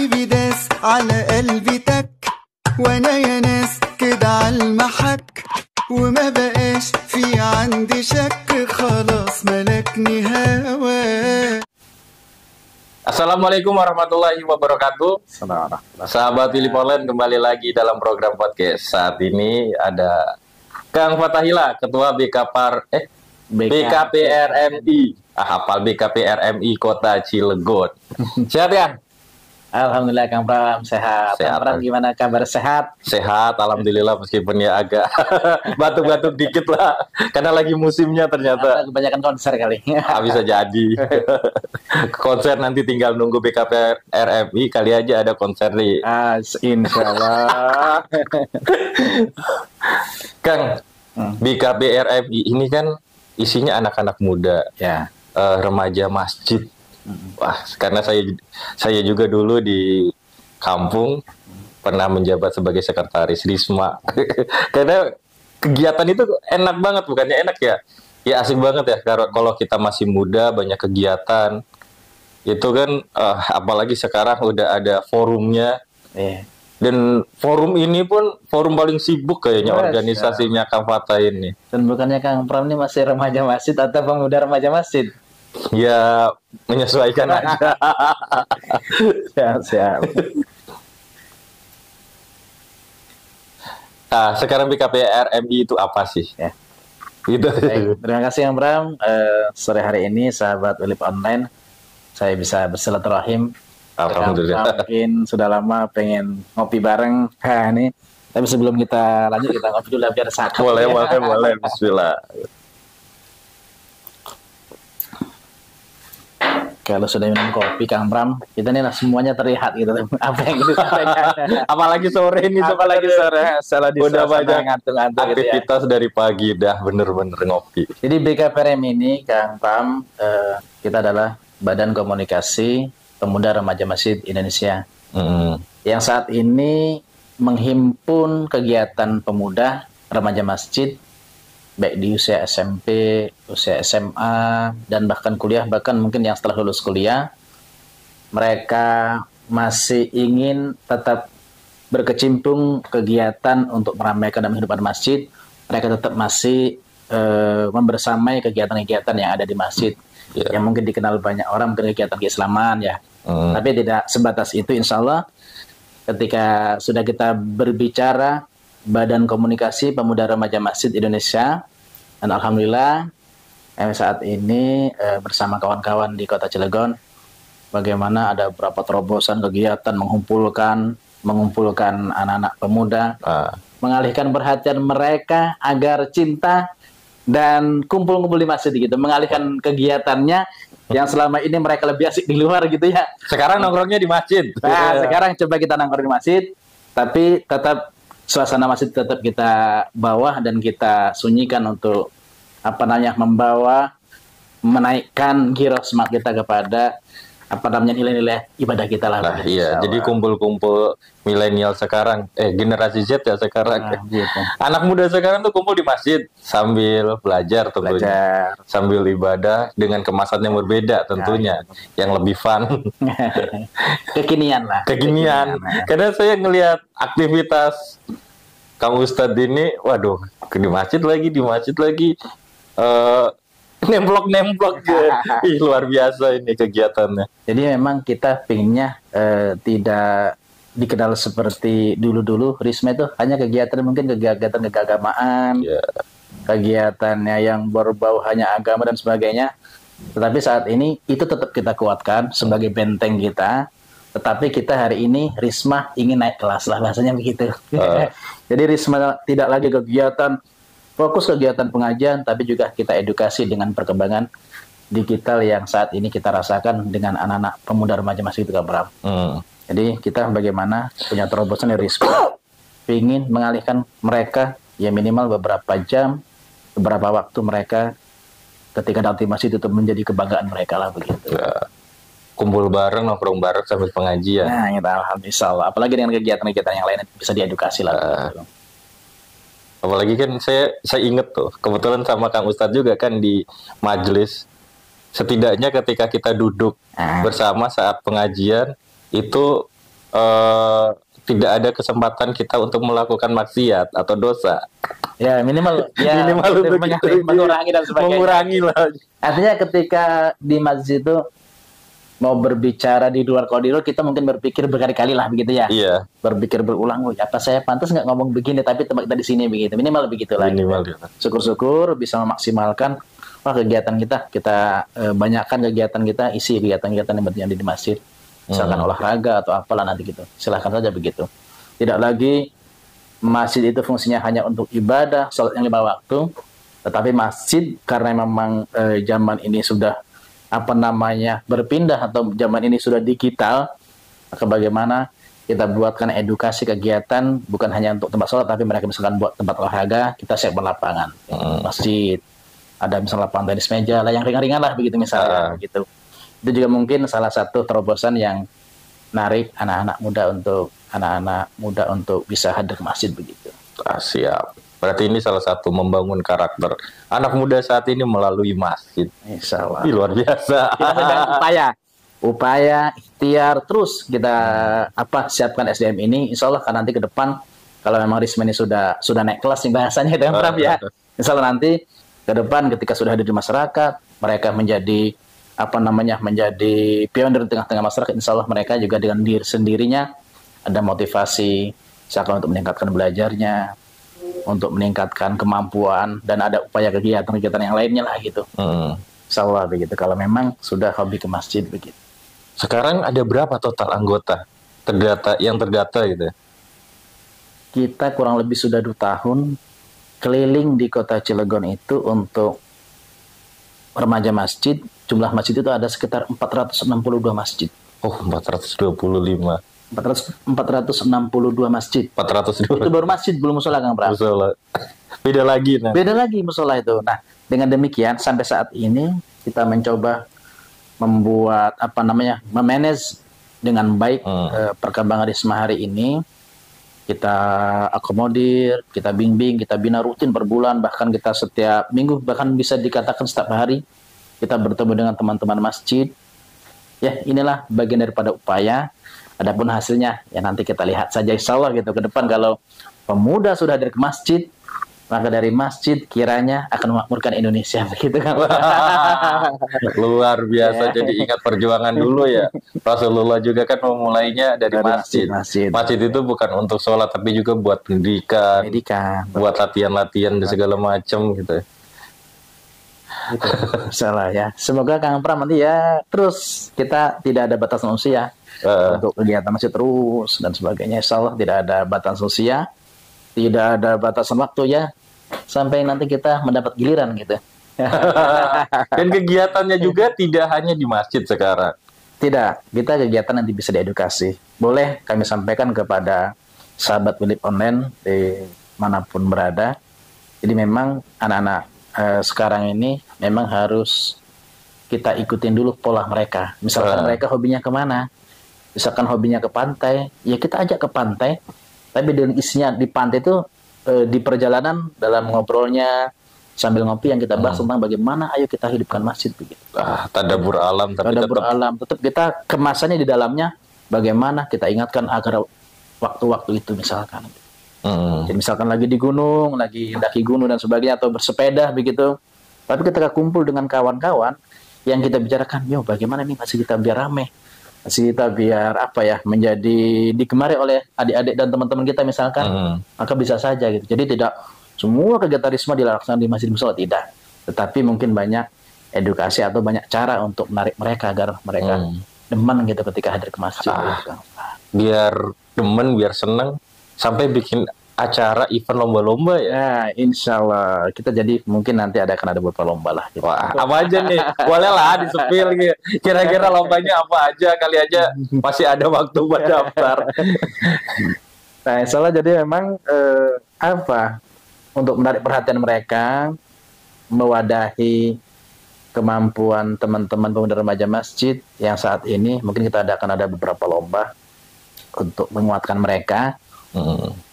حبيبي داس على قلبي تك وانا يا ناس كده عالمحك وما بقاش في عندي شك خلاص ملكني هوا. Assalamualaikum warahmatullahi wabarakatuh. Sahabat Philip Online, kembali lagi dalam program podcast. Saat ini ada Kang Fathahillah, Ketua BKPRMI. Hafal BKPRMI Kota Cilegon. Sehat ya? Alhamdulillah Kang Pram sehat. Kang Pram gimana kabar, sehat? Sehat, alhamdulillah, meskipun ya agak batuk-batuk dikit lah, karena lagi musimnya ternyata. Kebanyakan konser kali. Bisa jadi. Konser nanti tinggal nunggu BKPRMI, kali aja ada konser nih. Insya Allah. Kang, BKPRMI ini kan isinya anak-anak muda, Ya. Remaja masjid. Wah, karena saya juga dulu di kampung pernah menjabat sebagai sekretaris Risma. Karena kegiatan itu enak banget, bukannya enak ya? Ya asik banget ya kalau kita masih muda, banyak kegiatan. Itu kan apalagi sekarang udah ada forumnya. Dan forum ini pun forum paling sibuk kayaknya organisasinya Kang Fatah ini. Dan bukannya Kang Pram ini masih remaja masjid atau pemuda remaja masjid? Ya menyesuaikan aja. Siap. Nah, sekarang BKPRMI itu apa sih? Ya. Gitu. Baik, terima kasih Kang Pram. Sore hari ini sahabat Philip Online, saya bisa bersilaturahim. Alhamdulillah. Mungkin sudah lama pengen ngopi bareng. Ini. Tapi sebelum kita lanjut, kita ngopi dulu biar sehat. Boleh. Bismillah. Kalau sudah minum kopi Kang Pram, kita nih lah semuanya terlihat gitu. Apa yang kita sampaikan. Apalagi sore ini, Salah udah banyak ngantuk-ngantuk aktivitas gitu ya. dari pagi, dah bener-bener ngopi. Jadi BKPRM ini Kang Pram, kita adalah Badan Komunikasi Pemuda Remaja Masjid Indonesia. Yang saat ini menghimpun kegiatan pemuda remaja masjid baik di usia SMP, usia SMA, dan bahkan kuliah, bahkan mungkin yang setelah lulus kuliah, mereka masih ingin tetap berkecimpung kegiatan untuk meramaikan dan kehidupan masjid. Mereka tetap masih membersamai kegiatan-kegiatan yang ada di masjid, yang mungkin dikenal banyak orang mungkin kegiatan keislaman ya. Tapi tidak sebatas itu, insya Allah ketika sudah kita berbicara Badan Komunikasi Pemuda Remaja Masjid Indonesia, dan alhamdulillah saat ini bersama kawan-kawan di Kota Cilegon, bagaimana ada beberapa terobosan kegiatan mengumpulkan anak-anak pemuda, mengalihkan perhatian mereka agar cinta dan kumpul-kumpul di masjid gitu, mengalihkan kegiatannya yang selama ini mereka lebih asik di luar gitu ya. Sekarang nongkrongnya di masjid. Nah, sekarang coba kita nongkrong di masjid, tapi tetap suasana masjid tetap kita bawa dan kita sunyikan untuk menaikkan giroh semangat kita kepada nilai-nilai ibadah kita lah. Nah, iya, jadi kumpul-kumpul milenial sekarang, generasi Z ya sekarang. Gitu. Anak muda sekarang tuh kumpul di masjid sambil belajar tentunya. Sambil ibadah dengan kemasan yang berbeda tentunya, yang lebih fun. Kekinian lah. Karena saya ngelihat aktivitas Kang Ustadz ini, waduh, di masjid lagi. Nemplok Ih, luar biasa ini kegiatannya. Jadi memang kita pinginnya tidak dikenal seperti dulu-dulu. Risma itu hanya kegiatan keagamaan, kegiatannya yang berbau hanya agama dan sebagainya. Tetapi saat ini itu tetap kita kuatkan sebagai benteng kita. Tetapi kita hari ini Risma ingin naik kelas lah, bahasanya begitu. Jadi Risma tidak lagi fokus kegiatan pengajian, tapi juga kita edukasi dengan perkembangan digital yang saat ini kita rasakan dengan anak-anak pemuda remaja masjid itu, Kang Pram. Jadi kita bagaimana punya terobosan dari Risma, ingin mengalihkan mereka ya minimal beberapa jam, beberapa waktu mereka ketika nanti masjid itu menjadi kebanggaan mereka lah begitu. Kumpul bareng, nongkrong bareng sambil pengajian. Nah, kita alhamdulillah. Apalagi dengan kegiatan-kegiatan yang lain bisa diedukasi lah. Apalagi kan saya inget tuh, kebetulan sama Kang Ustadz juga kan di majelis. Setidaknya ketika kita duduk bersama saat pengajian, itu tidak ada kesempatan kita untuk melakukan maksiat atau dosa. Ya minimal ya Minimal untuk itu, mengurangi dan sebagainya. Mengurangi lah. Artinya ketika di masjid itu mau berbicara di luar koridor, kita mungkin berpikir berkali-kali lah begitu ya. Iya. Berpikir berulang, "Wih, apa saya pantas nggak ngomong begini, tapi tempat kita di sini begitu." Minimal begitu lah. Minimal gitu. gitu. Syukur-syukur bisa memaksimalkan kegiatan kita banyakkan kegiatan kita, isi kegiatan-kegiatan yang berjadi di masjid. Misalkan olahraga atau apalah nanti gitu. Silahkan saja begitu. Tidak lagi masjid itu fungsinya hanya untuk ibadah, sholat yang 5 waktu, tetapi masjid karena memang zaman ini sudah berpindah atau zaman ini sudah digital, maka bagaimana kita buatkan edukasi kegiatan bukan hanya untuk tempat sholat, tapi mereka misalkan buat tempat olahraga, kita siapkan lapangan masjid, ada misalnya lapangan tenis meja lah yang ringan-ringan lah begitu misalnya begitu. Itu juga mungkin salah satu terobosan yang narik anak-anak muda untuk bisa hadir ke masjid begitu. Siap. Berarti ini salah satu membangun karakter anak muda saat ini melalui masjid. Insya Allah. Luar biasa. Kita sedang upaya, ikhtiar terus kita siapkan SDM ini. Insya Allah kan nanti ke depan kalau memang Risma ini sudah naik kelas nih bahasanya itu kan Pram ya. Insya Allah nanti ke depan ketika sudah ada di masyarakat, mereka menjadi menjadi pionir di tengah-tengah masyarakat. Insya Allah mereka juga dengan diri sendirinya ada motivasi misalkan untuk meningkatkan belajarnya, untuk meningkatkan kemampuan, dan ada upaya kegiatan-kegiatan yang lainnya lah gitu. Insya Allah begitu kalau memang sudah hobi ke masjid begitu. Sekarang ada berapa total anggota yang terdata gitu? Kita kurang lebih sudah 2 tahun keliling di kota Cilegon itu untuk remaja masjid. Jumlah masjid itu ada sekitar 462 masjid. Oh, 425. 462 masjid. 402. Itu baru masjid, belum musola Kang Pram. Musola. Beda lagi nah. Beda lagi musola itu. Nah, dengan demikian sampai saat ini kita mencoba membuat memanage dengan baik perkembangan Risma hari ini. Kita akomodir, kita bimbing, kita bina rutin per bulan, bahkan kita setiap minggu, bahkan bisa dikatakan setiap hari kita bertemu dengan teman-teman masjid. Ya, inilah bagian daripada upaya. Adapun hasilnya ya nanti kita lihat saja insya Allah gitu ke depan. Kalau pemuda sudah hadir ke masjid, maka dari masjid kiranya akan memakmurkan Indonesia begitu kan. Luar biasa. Jadi ingat perjuangan dulu ya. Rasulullah juga kan memulainya dari masjid. Masjid itu bukan untuk sholat tapi juga buat pendidikan. Buat latihan-latihan dan segala macam gitu. Gitu. Salah ya. Semoga Kang Pram nanti ya terus kita tidak ada batasan usia untuk kegiatan masjid terus dan sebagainya. Insya Allah tidak ada batasan usia, tidak ada batasan waktu ya, sampai nanti kita mendapat giliran gitu. Dan kegiatannya juga tidak hanya di masjid sekarang. Tidak, kita kegiatan nanti bisa diedukasi. Boleh kami sampaikan kepada sahabat Wilip Online di manapun berada. Jadi memang anak-anak sekarang ini memang harus kita ikutin dulu pola mereka. Misalkan mereka hobinya kemana? Misalkan hobinya ke pantai, ya kita ajak ke pantai. Tapi dengan isinya di pantai itu di perjalanan dalam ngobrolnya sambil ngopi yang kita bahas tentang bagaimana ayo kita hidupkan masjid begitu. Tadabbur alam, tapi tetap kita kemasannya di dalamnya bagaimana kita ingatkan agar waktu-waktu itu misalkan. Jadi misalkan lagi di gunung, lagi mendaki gunung dan sebagainya atau bersepeda begitu. Tapi ketika kumpul dengan kawan-kawan yang kita bicarakan, yo bagaimana nih masih kita biar rame. Masih kita biar menjadi digemari oleh adik-adik dan teman-teman kita misalkan, maka bisa saja gitu. Jadi tidak semua kegiatan Risma dilaksanakan di masjid musola, tidak. Tetapi mungkin banyak edukasi atau banyak cara untuk menarik mereka agar mereka demen gitu ketika hadir ke masjid. Gitu. Biar demen, biar seneng, sampai bikin acara event lomba-lomba ya. Ya, insya Allah kita jadi mungkin nanti akan ada beberapa lomba lah. Gitu. Wah, apa aja nih? Boleh lah disepil gitu. Kira-kira lombanya apa aja? Kali aja masih ada waktu buat daftar. Nah, insya Allah jadi memang untuk menarik perhatian mereka, mewadahi kemampuan teman-teman pemuda remaja masjid yang saat ini mungkin kita akan ada beberapa lomba untuk menguatkan mereka.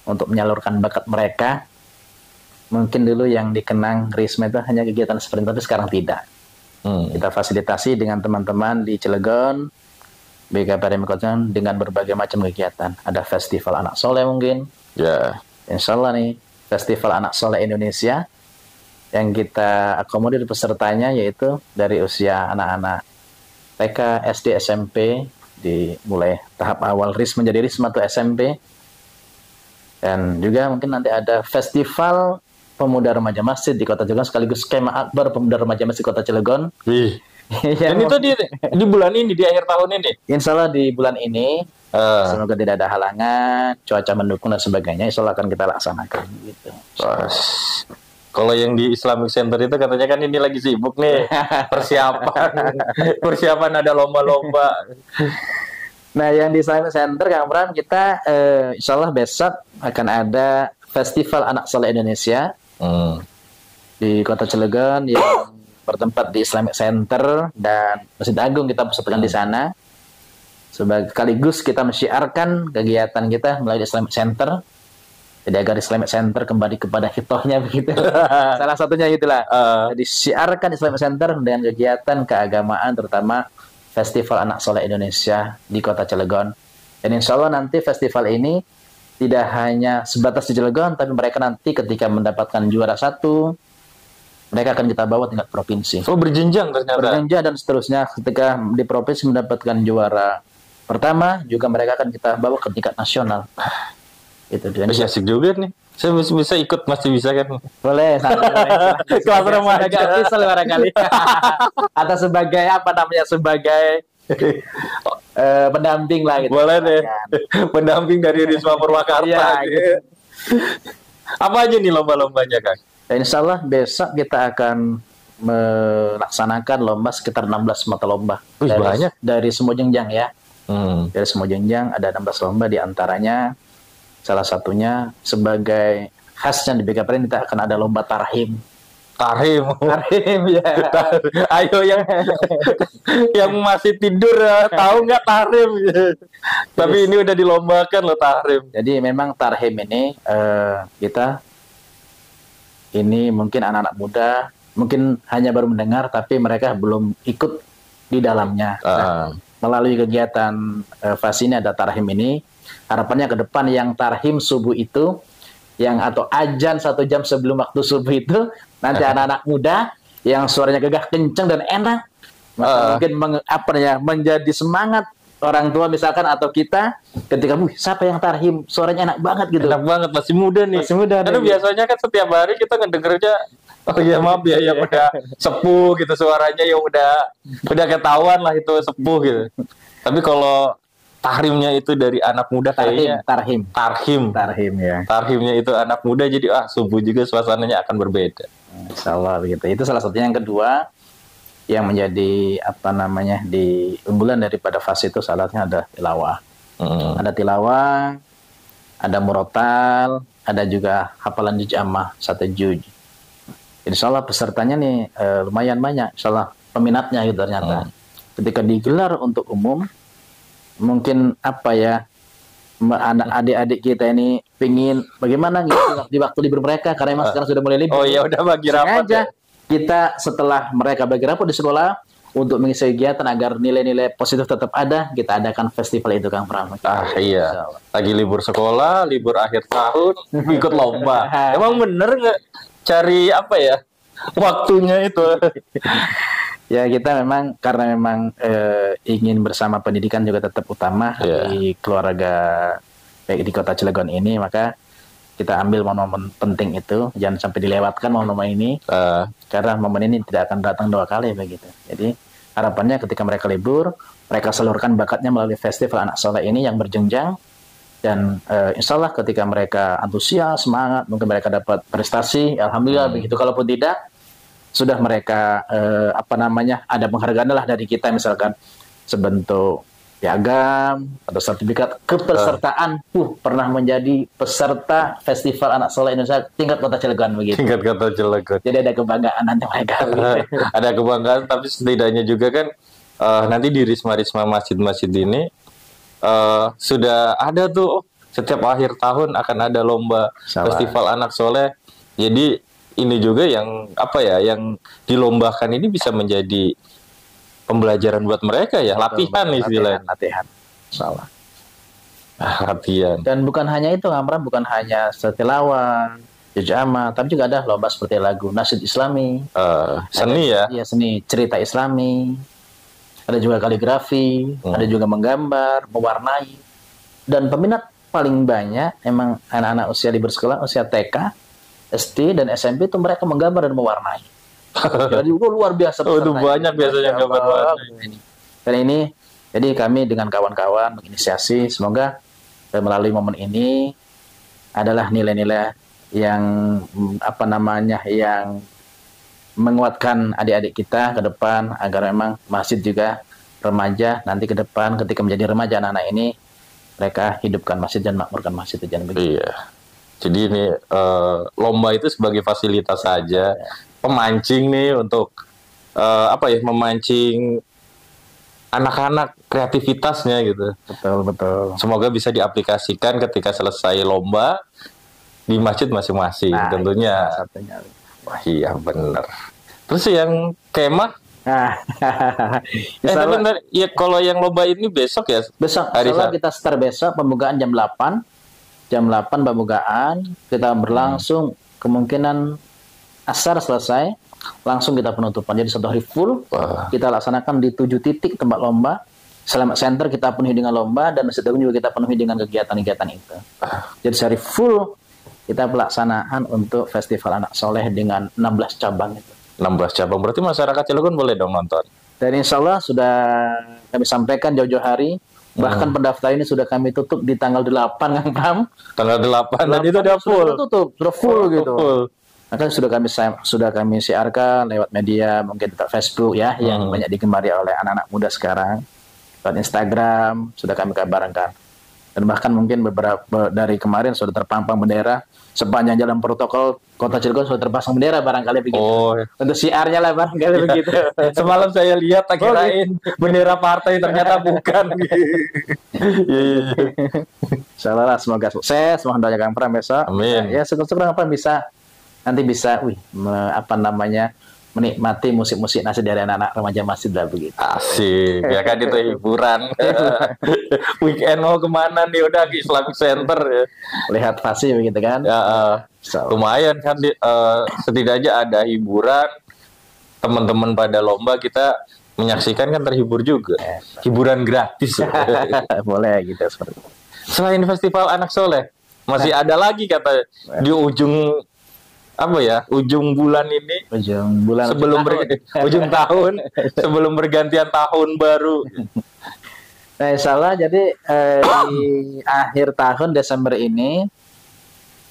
Untuk menyalurkan bakat mereka. Mungkin dulu yang dikenang Risma itu hanya kegiatan seperti itu, tapi sekarang tidak. Kita fasilitasi dengan teman-teman di Cilegon BKPRM Kota dengan berbagai macam kegiatan. Ada festival anak soleh mungkin. Ya. Insya Allah nih, festival anak soleh Indonesia yang kita akomodir pesertanya yaitu dari usia anak-anak TK, SD, SMP, mulai tahap awal menjadi RISMA atau SMP. Dan juga mungkin nanti ada festival pemuda remaja masjid di Kota Cilegon sekaligus skema akbar pemuda remaja masjid Kota Cilegon. Wih. Yang Dan itu di bulan ini, di akhir tahun ini. Insya Allah di bulan ini, semoga tidak ada halangan, cuaca mendukung dan sebagainya. Insya Allah akan kita laksanakan. Gitu. Kalau yang di Islamic Center itu katanya kan ini lagi sibuk nih persiapan ada lomba-lomba. Nah, yang di Islamic Center, Kang Pram, kita Insya Allah besok akan ada Festival Anak Soleh Indonesia di Kota Cilegon yang bertempat di Islamic Center dan Masjid Agung. Kita pusatkan di sana. Sekaligus kita mensyiarkan kegiatan kita melalui Islamic Center. Jadi agar Islamic Center kembali kepada hitohnya begitu. Salah satunya itulah. Jadi syiarkan Islamic Center dengan kegiatan keagamaan terutama Festival Anak Soleh Indonesia di Kota Cilegon. Dan insya Allah nanti festival ini tidak hanya sebatas di Cilegon, tapi mereka nanti ketika mendapatkan juara 1, mereka akan kita bawa tingkat provinsi. Oh, berjenjang ternyata. Berjenjang dan seterusnya. Ketika di provinsi mendapatkan juara pertama, juga mereka akan kita bawa ke tingkat nasional. Itu dia. Masih asik juga nih. Saya bisa ikut, masih bisa kan? Boleh. Kelas remaja. Agak pisel barangkali. Atau sebagai apa namanya? Sebagai pendamping lah gitu. Boleh deh. Pendamping dari Risma Purwakarta. Iya, gitu. Apa aja nih lomba-lombanya, Kang? Insya Allah besok kita akan melaksanakan lomba sekitar 16 mata lomba. Banyak. Dari semua jenjang ya. Dari semua jenjang ada 16 lomba, di antaranya salah satunya sebagai khasnya di BKPRM kita akan ada lomba tarhim. Tarhim Ya. Ayo yang masih tidur tahu nggak tarhim? Tapi ini udah dilombakan loh tarhim. Jadi memang tarhim ini kita ini mungkin anak-anak muda mungkin hanya baru mendengar tapi mereka belum ikut di dalamnya. Nah, melalui kegiatan FASI ini ada tarhim ini, harapannya ke depan yang tarhim subuh itu atau azan 1 jam sebelum waktu subuh itu nanti anak-anak muda yang suaranya gagah kenceng dan enak mungkin menjadi semangat orang tua misalkan atau kita ketika siapa yang tarhim suaranya enak banget gitu. Enak banget, masih muda nih. Karena biasanya kan setiap hari kita ngedengernya maaf ya yang udah sepuh gitu suaranya, yang udah ketahuan lah itu sepuh gitu. Tapi kalau tahrimnya itu dari anak muda kayaknya tarhim ya. Tarhimnya itu anak muda jadi subuh juga suasananya akan berbeda. Insyaallah begitu. Itu salah satunya. Yang kedua yang menjadi di unggulan daripada fase itu salatnya ada tilawah. Ada tilawah, ada murotal, ada juga hafalan juz ammah 1 juz. Insyaallah pesertanya nih lumayan banyak, insyaallah peminatnya gitu ternyata. Ketika digelar untuk umum, mungkin anak adik-adik kita ini pingin bagaimana gitu di waktu libur mereka karena memang sekarang sudah mulai libur. Oh ya udah bagi rapat ya. Kita setelah mereka bagi rapot di sekolah untuk mengisi kegiatan agar nilai-nilai positif tetap ada, kita adakan festival itu Kang Pram. Iya. Lagi libur sekolah, libur akhir tahun, ikut lomba. Emang bener nggak cari waktunya itu? Ya kita memang karena memang ingin bersama pendidikan juga tetap utama di keluarga baik di Kota Cilegon ini, maka kita ambil momen-momen penting itu, jangan sampai dilewatkan momen-momen ini, karena momen ini tidak akan datang 2 kali begitu. Jadi harapannya ketika mereka libur, mereka salurkan bakatnya melalui festival anak soleh ini yang berjenjang, dan insya Allah ketika mereka antusias, semangat, mungkin mereka dapat prestasi, alhamdulillah begitu. Kalaupun tidak, sudah mereka ada penghargaan lah dari kita, misalkan sebentuk piagam atau sertifikat kepesertaan pernah menjadi peserta Festival Anak Soleh Indonesia tingkat Kota Cilegon begitu. Tingkat Kota Cilegon. Jadi ada kebanggaan nanti mereka. Ada kebanggaan, tapi setidaknya juga kan nanti di risma-risma masjid-masjid ini sudah ada tuh setiap akhir tahun akan ada lomba Festival Anak Soleh. Jadi ini juga yang yang dilombakan ini bisa menjadi pembelajaran buat mereka ya, latihan istilahnya. Latihan. Insyaallah. Latihan. Dan bukan hanya itu, Amran, bukan hanya tilawah, juz amma, tapi juga ada lomba seperti lagu nasyid Islami. Seni ya? Iya, seni cerita Islami. Ada juga kaligrafi, ada juga menggambar, mewarnai. Dan peminat paling banyak emang anak-anak usia di bersekolah, usia TK, SD dan SMP itu mereka menggambar dan mewarnai. Jadi itu luar biasa. Itu banyak biasanya gambar warna. Dan ini, jadi kami dengan kawan-kawan menginisiasi, semoga melalui momen ini adalah nilai-nilai yang yang menguatkan adik-adik kita ke depan agar memang masjid juga remaja nanti ke depan ketika menjadi remaja anak-anak ini mereka hidupkan masjid dan makmurkan masjid itu jangan begitu. Iya. Jadi ini lomba itu sebagai fasilitas saja, pemancing nih untuk memancing anak-anak kreativitasnya gitu. Betul. Semoga bisa diaplikasikan ketika selesai lomba di masjid masing-masing tentunya. Satunya. Wah iya bener. Terus yang kemah? Tapi ya kalau yang lomba ini besok ya? Besok. Hari Kita start besok pembukaan jam 8. Jam 8 pembukaan. Kita berlangsung kemungkinan asar selesai. Langsung kita penutupan. Jadi 1 hari full. Kita laksanakan di 7 titik tempat lomba. Selamat Center kita penuhi dengan lomba. Dan Masjid Agung juga kita penuhi dengan kegiatan-kegiatan itu. Jadi sehari full kita pelaksanaan untuk Festival Anak Soleh dengan 16 cabang itu. 16 cabang, berarti masyarakat Cilegon boleh dong nonton? Dan insya Allah sudah kami sampaikan jauh-jauh hari. Bahkan pendaftaran ini sudah kami tutup di tanggal 8 Kang Pram. Tanggal 8 dan itu udah full? Sudah tutup, sudah full gitu. Maka sudah kami siarkan lewat media, mungkin lewat Facebook ya, yang banyak digemari oleh anak-anak muda sekarang. Lewat Instagram, sudah kami kabarkan. Dan bahkan mungkin beberapa dari kemarin sudah terpampang bendera sepanjang jalan protokol Kota Cilegon sudah terpasang bendera barangkali begitu. Untuk siarnya lah barangkali begitu. Semalam saya lihat kirain bendera partai ternyata bukan. Iya. Insyaallah semoga sukses, mohon doa Kang Pram besok. Amin. Ya syukur-syukur Kang Pram bisa menikmati musik-musik nasi dari anak-anak remaja masjid lah begitu. Asik, ya kan itu hiburan. Weekend mau kemana nih, udah ke Islamic Center ya. Lihat pasti begitu kan. Ya, lumayan kan setidaknya ada hiburan. Teman-teman pada lomba kita menyaksikan kan terhibur juga. Hiburan gratis. Boleh gitu seperti itu. Selain Festival Anak Soleh, masih ada lagi kata di ujung ujung bulan ini, ujung tahun sebelum bergantian tahun baru. Nah, insyaallah jadi di akhir tahun Desember ini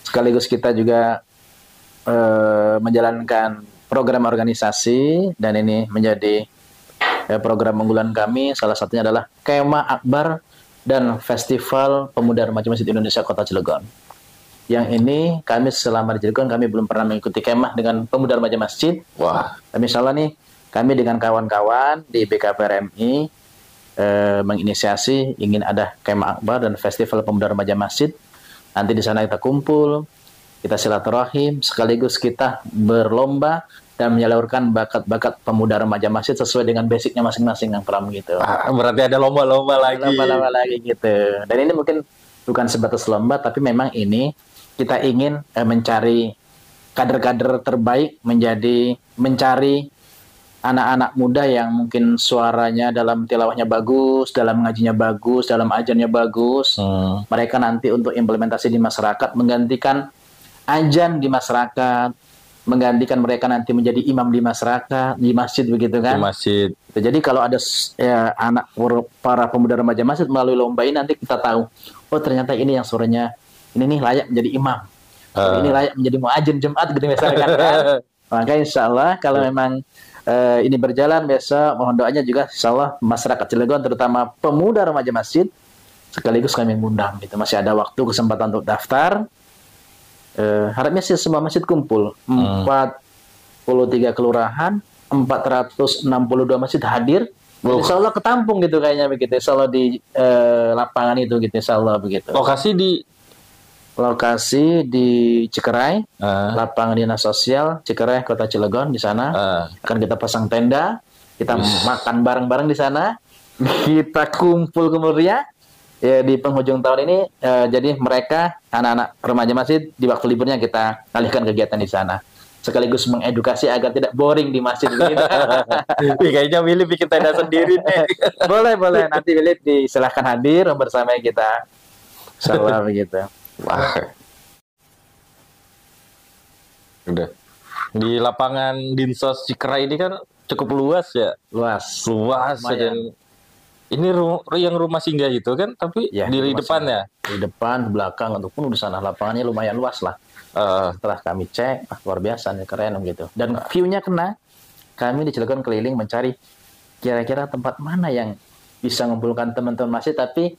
sekaligus kita juga menjalankan program organisasi dan ini menjadi program unggulan kami. Salah satunya adalah Kemah Akbar dan Festival Pemuda Remaja Masjid Indonesia Kota Cilegon. Yang ini kami selama di Cilegon kami belum pernah mengikuti kemah dengan pemuda remaja masjid. Wah. Tapi insyaallah nih kami dengan kawan-kawan di BKPRMI menginisiasi ingin ada kemah akbar dan festival pemuda remaja masjid. Nanti di sana kita kumpul, kita silaturahim, sekaligus kita berlomba dan menyalurkan bakat-bakat pemuda remaja masjid sesuai dengan basicnya masing-masing yang pernah gitu. Berarti ada lomba-lomba lagi. Lomba-lomba lagi gitu. Dan ini mungkin bukan sebatas lomba, tapi memang ini kita ingin mencari kader-kader terbaik, mencari anak-anak muda yang mungkin suaranya dalam tilawahnya bagus, dalam ngajinya bagus, dalam ajannya bagus. Mereka nanti untuk implementasi di masyarakat, menggantikan ajan di masyarakat, menggantikan mereka nanti menjadi imam di masyarakat, di masjid begitu kan? Di masjid. Jadi kalau ada anak para pemuda remaja masjid melalui lomba ini nanti kita tahu, oh ternyata ini yang suaranya ini nih layak menjadi imam, ini layak menjadi muadzin Jumat gitu misalkan kan. Maka insya Allah kalau memang ini berjalan besok, mohon doanya juga insya Allah masyarakat Cilegon terutama pemuda remaja masjid sekaligus kami mengundang gitu. Masih ada waktu kesempatan untuk daftar. Harapnya sih semua masjid kumpul. 43 kelurahan, 462 masjid hadir. Insya Allah ketampung gitu kayaknya begitu. Insya Allah di lapangan itu gitu. Insya Allah begitu. Lokasi di Cikerai, lapangan dinas sosial Cikerai Kota Cilegon di sana akan kita pasang tenda Kita makan bareng-bareng di sana, kita kumpul kemudian ya di penghujung tahun ini. Jadi mereka anak-anak remaja masjid di waktu liburnya kita alihkan kegiatan di sana, sekaligus mengedukasi agar tidak boring di masjid gitu. Kayaknya Willy bikin tenda sendiri nih. Boleh nanti Willy disilahkan hadir bersama kita. Insyaallah begitu. Wah. Udah. Di lapangan Dinsos Cikra ini kan cukup luas ya. Luas Lumayan. Dan ini yang rumah singgah itu kan, tapi ya, di depan ya. Di depan, di belakang ataupun di sana lapangannya lumayan luas lah. Setelah kami cek, luar biasa nih, keren gitu. Dan view-nya kena. Kami di Cilegon keliling mencari kira-kira tempat mana yang bisa mengumpulkan teman-teman masjid tapi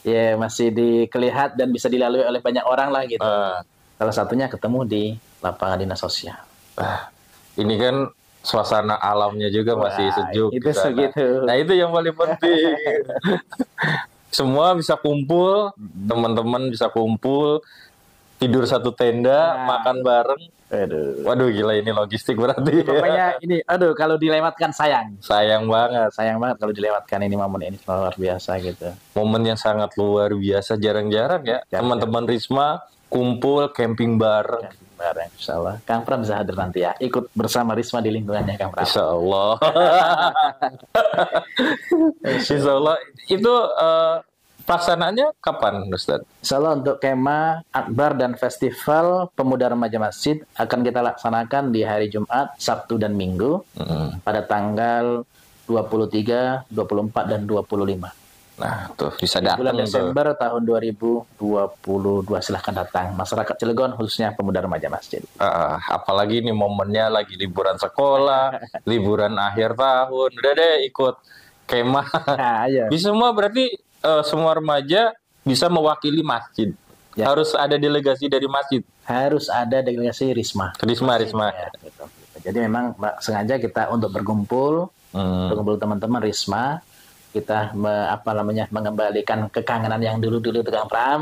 ya masih dilihat dan bisa dilalui oleh banyak orang lah gitu. Salah satunya ketemu di lapangan dinas sosial. Ini kan suasana alamnya juga masih sejuk. Itu segitu. Nah itu yang paling penting. Semua bisa kumpul, teman-teman bisa kumpul, tidur satu tenda, makan bareng. Waduh gila, ini logistik berarti. Pokoknya ini, kalau dilewatkan sayang. Sayang banget. Sayang banget kalau dilewatkan ini momen ini, luar biasa gitu. Momen yang sangat luar biasa, jarang-jarang ya. Teman-teman Risma kumpul camping bareng. Bareng, insya Allah. Kang Pram bisa hadir nanti ya. Ikut bersama Risma di lingkungannya Kang Pram. Insya Allah. Insya Allah. Itu pelaksanaannya kapan, Ustaz? Insya Allah untuk kemah, akbar, dan festival pemuda remaja masjid akan kita laksanakan di hari Jumat, Sabtu, dan Minggu pada tanggal 23, 24, dan 25. Nah, tuh bisa datang. Bulan Desember tahun 2022 silahkan datang. Masyarakat Cilegon khususnya pemuda remaja masjid. Apalagi ini momennya lagi liburan sekolah, liburan akhir tahun. Udah deh ikut kemah. Nah, iya. Bisa semua berarti semua remaja bisa mewakili masjid. Ya. Harus ada delegasi dari masjid. Harus ada delegasi Risma. Risma. Ya, gitu. Jadi memang sengaja kita untuk berkumpul teman-teman Risma. Kita mengembalikan kekangenan yang dulu-dulu Kang Pram.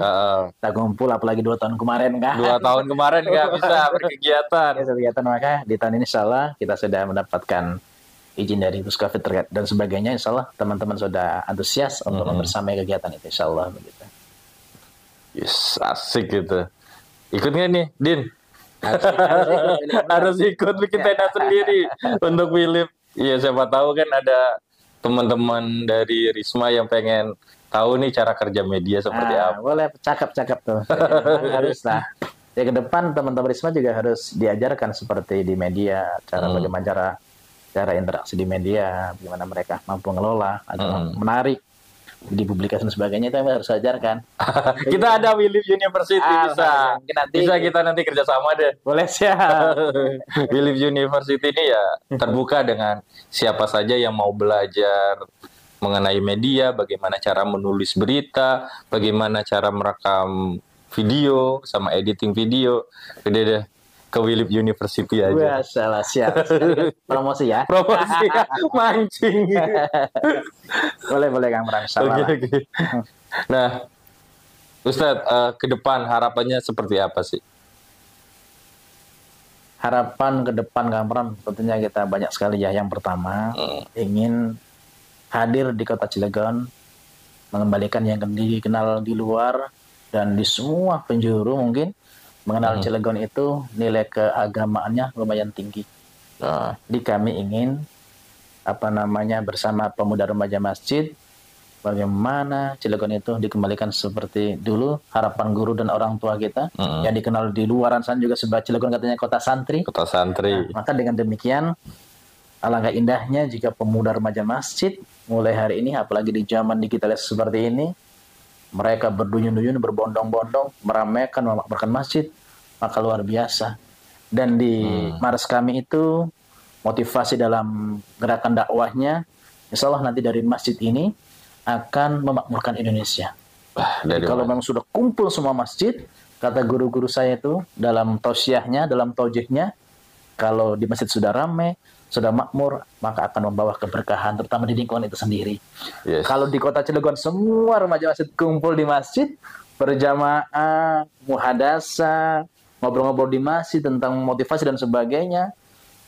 Kita kumpul apalagi 2 tahun kemarin kan. 2 tahun kemarin nggak bisa berkegiatan. Kegiatan maka di tahun ini insya Allah kita sudah mendapatkan izin dari Puskafit terkait dan sebagainya. Insya Allah teman-teman sudah antusias untuk membersamai kegiatan itu. Insya Allah begitu. Yes, asik gitu. Ikut nggak nih, Din? Harus ikut bikin tenda sendiri untuk Philip. Iya, siapa tahu kan ada teman-teman dari Risma yang pengen tahu nih cara kerja media seperti apa. Boleh, cakep tuh. Harus lah. Ya ke depan teman-teman Risma juga harus diajarkan seperti di media, bagaimana cara interaksi di media, bagaimana mereka mampu ngelola, agar menarik, dipublikasi dan sebagainya, itu yang harus diajarkan. Kita ada Wilip University, bisa kita nanti kerjasama deh. Boleh, siap. Wilip University ini ya terbuka dengan siapa saja yang mau belajar mengenai media, bagaimana cara menulis berita, bagaimana cara merekam video sama editing video. Udah deh ke Wilip University aja. Wah, salah, siap. Promosi ya. Promosi ya, mancing. Boleh Kang Pram. Okay. Nah, Ustadz, ke depan harapannya seperti apa sih? Harapan ke depan Kang Pram tentunya kita banyak sekali ya. Yang pertama, ingin hadir di Kota Cilegon, mengembalikan yang dikenal di luar dan di semua penjuru mungkin. Mengenal Cilegon itu nilai keagamaannya lumayan tinggi. Jadi kami ingin bersama pemuda remaja masjid bagaimana Cilegon itu dikembalikan seperti dulu, harapan guru dan orang tua kita yang dikenal di luaran sana juga sebagai Cilegon katanya kota santri. Kota santri. Nah, maka dengan demikian alangkah indahnya jika pemuda remaja masjid mulai hari ini, apalagi di zaman digitalis seperti ini, mereka berduyun-duyun, berbondong-bondong, meramaikan, memakmurkan masjid, maka luar biasa. Dan di Mars kami itu, motivasi dalam gerakan dakwahnya, insya Allah nanti dari masjid ini akan memakmurkan Indonesia. Jadi kalau memang sudah kumpul semua masjid, kata guru-guru saya itu, dalam tausiahnya, dalam taujihnya, kalau di masjid sudah ramai, sudah makmur, maka akan membawa keberkahan, terutama di lingkungan itu sendiri. Yes. Kalau di Kota Cilegon semua remaja masjid kumpul di masjid, berjamaah, muhadasa, ngobrol-ngobrol di masjid tentang motivasi dan sebagainya,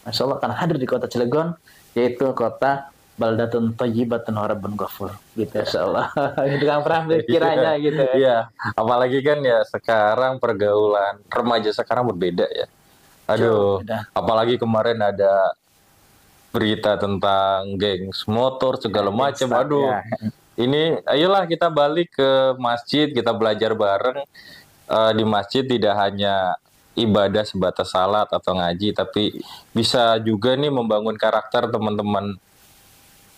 Masya Allah akan hadir di Kota Cilegon, yaitu kota baldatun thayyibatun wa rabbun ghafur gitu insyaallah. Itu Kang Pram kiranya gitu. Iya, apalagi kan ya sekarang pergaulan remaja sekarang berbeda ya. Aduh, Beda. apalagi kemarin ada berita tentang gengs motor segala macam. Gangsta, Aduh, ya. ini ayolah kita balik ke masjid, kita belajar bareng. Di masjid tidak hanya ibadah sebatas salat atau ngaji, tapi bisa juga nih membangun karakter teman-teman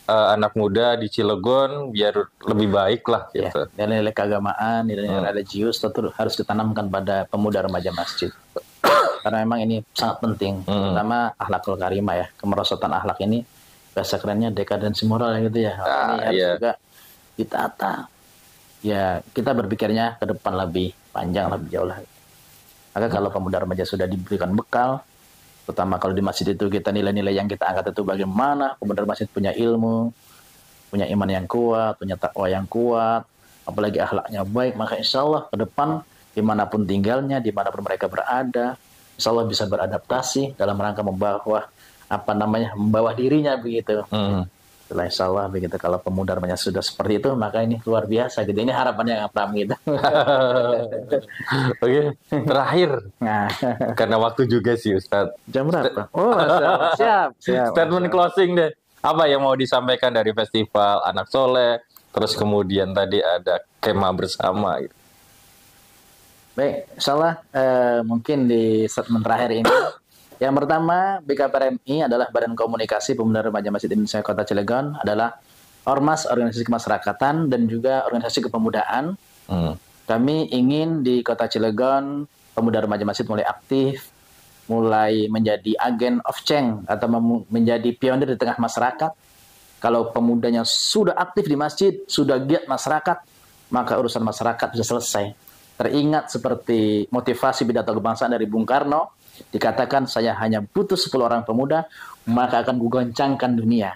anak muda di Cilegon biar lebih baik lah Ya, gitu. nilai-nilai keagamaan, nilai-nilai religius tentu harus ditanamkan pada pemuda remaja masjid. Karena memang ini sangat penting, terutama akhlakul karimah ya, kemerosotan akhlak ini bahasa kerennya dekadensi moral gitu ya. Ini harus juga ditata. Ya, kita berpikirnya ke depan lebih panjang, lebih jauh lah. Maka kalau pemuda remaja sudah diberikan bekal, terutama kalau di masjid itu kita nilai-nilai yang kita angkat itu bagaimana pemuda masjid punya ilmu, punya iman yang kuat, punya takwa yang kuat, apalagi akhlaknya baik, maka insya Allah ke depan dimanapun tinggalnya, dimanapun mereka berada, insya Allah bisa beradaptasi dalam rangka membawa dirinya begitu. Setelah insya Allah begitu, kalau pemuda remaja sudah seperti itu, maka ini luar biasa gitu. Ini harapannya Kang Pram gitu. Oke, terakhir. Nah, Karena waktu juga sih Ustadz. jam berapa? Oh, siap. Statement closing deh. Apa yang mau disampaikan dari festival Anak Soleh? Terus kemudian tadi ada kemah bersama. Gitu. Baik, insya Allah mungkin di statement terakhir ini, yang pertama, BKPRMI adalah Badan Komunikasi Pemuda Remaja Masjid Indonesia Kota Cilegon, adalah ormas organisasi kemasyarakatan dan juga organisasi kepemudaan. Kami ingin di Kota Cilegon pemuda remaja masjid mulai aktif, mulai menjadi agen of change atau menjadi pionir di tengah masyarakat. Kalau pemudanya sudah aktif di masjid, sudah giat masyarakat, maka urusan masyarakat bisa selesai. Teringat seperti motivasi pidato kebangsaan dari Bung Karno, dikatakan saya hanya butuh 10 orang pemuda, maka akan kugoncangkan dunia.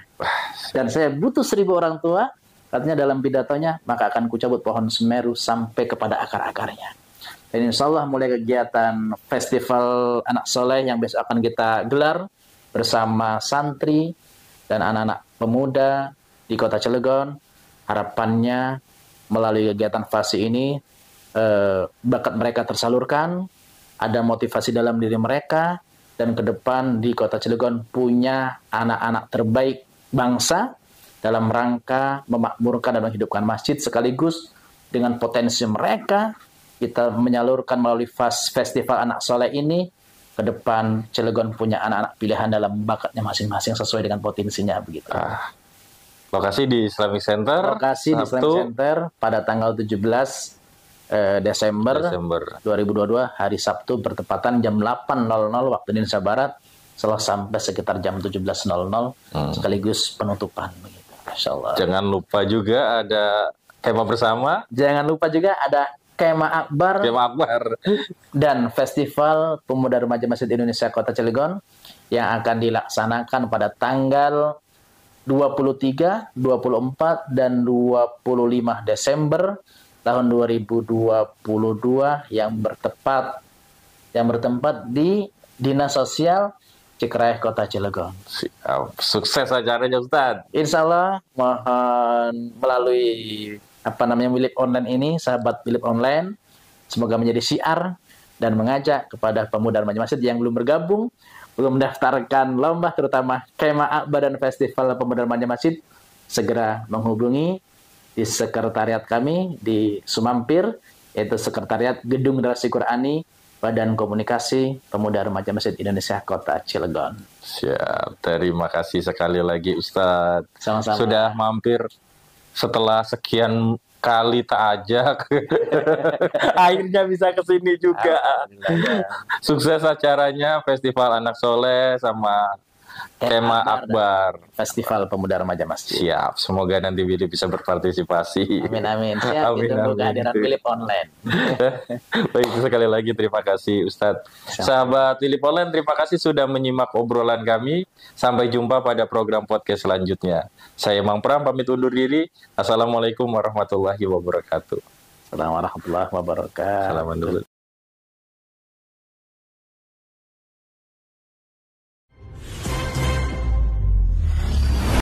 Dan saya butuh 1000 orang tua, katanya dalam pidatonya, maka akan kucabut pohon Semeru sampai kepada akar-akarnya. Dan insya Allah mulai kegiatan Festival Anak Soleh yang besok akan kita gelar bersama santri dan anak-anak pemuda di Kota Cilegon. Harapannya melalui kegiatan fase ini, bakat mereka tersalurkan, ada motivasi dalam diri mereka, dan ke depan di Kota Cilegon punya anak-anak terbaik bangsa dalam rangka memakmurkan dan menghidupkan masjid, sekaligus dengan potensi mereka kita menyalurkan melalui festival Anak Soleh ini. Ke depan Cilegon punya anak-anak pilihan dalam bakatnya masing-masing sesuai dengan potensinya begitu. Lokasi di Islamic Center. Lokasi di Islamic Center pada tanggal 17 Desember 2022, hari Sabtu, bertepatan jam 8.00 waktu Indonesia Barat, sampai sekitar jam 17.00 sekaligus penutupan begitu. Insyaallah. Jangan lupa juga ada kemah bersama. Jangan lupa juga ada kemah akbar. Kemah akbar. Dan Festival Pemuda Remaja Masjid Indonesia Kota Cilegon yang akan dilaksanakan pada tanggal 23, 24, dan 25 Desember tahun 2022 yang bertempat di Dinas Sosial Cikrayah Kota Cilegon. Sukses acaranya Ustaz. Insya Allah mohon melalui Philip Online ini, sahabat Philip Online, semoga menjadi syiar dan mengajak kepada pemuda remaja masjid yang belum bergabung, belum mendaftarkan lomba, terutama kemah akbar dan festival pemuda remaja masjid, segera menghubungi di sekretariat kami di Sumampir, yaitu Sekretariat Gedung Narasi Qurani Badan Komunikasi Pemuda Remaja Masjid Indonesia Kota Cilegon. Siap, terima kasih sekali lagi Ustadz. Sama-sama. Sudah mampir setelah sekian kali tak ajak, akhirnya bisa ke sini juga. Sukses acaranya Festival Anak Soleh sama Kemah Akbar Festival Pemuda Remaja Masjid. Siap, semoga nanti Willy bisa berpartisipasi. Amin. Siap, ditunggu kehadiran Philip Online. Baik, sekali lagi terima kasih Ustadz. Sahabat Philip Online, terima kasih sudah menyimak obrolan kami. Sampai jumpa pada program podcast selanjutnya. Saya Mang Pram pamit undur diri. Assalamualaikum warahmatullahi wabarakatuh. Assalamualaikum warahmatullahi wabarakatuh. Salaman dulu.